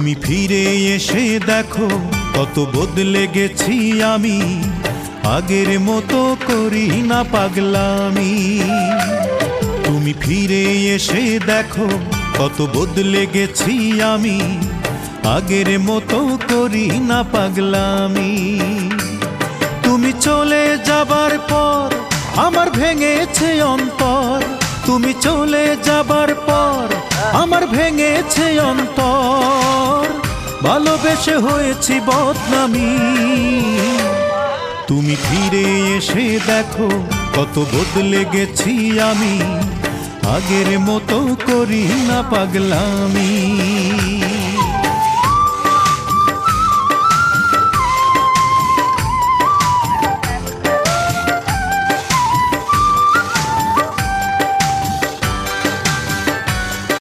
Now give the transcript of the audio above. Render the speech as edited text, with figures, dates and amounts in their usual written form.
তুমি ফিরে এসে দেখো কত বদলে গেছি আমি, আগের মতো করি না পাগলামি। তুমি ফিরে এসে দেখো কত বদলে গেছি আমি, আগের মতো করি না পাগলামি। তুমি চলে যাবার পর আমার ভেঙেছে অন্তর, তুমি চলে যাবার পর আমার ভেঙেছে অন্তর, ভালোবেসে হয়েছি বদনামি। তুমি ফিরে এসে দেখো কত বদলে গেছি আমি, আগের মতো করি না পাগলামি।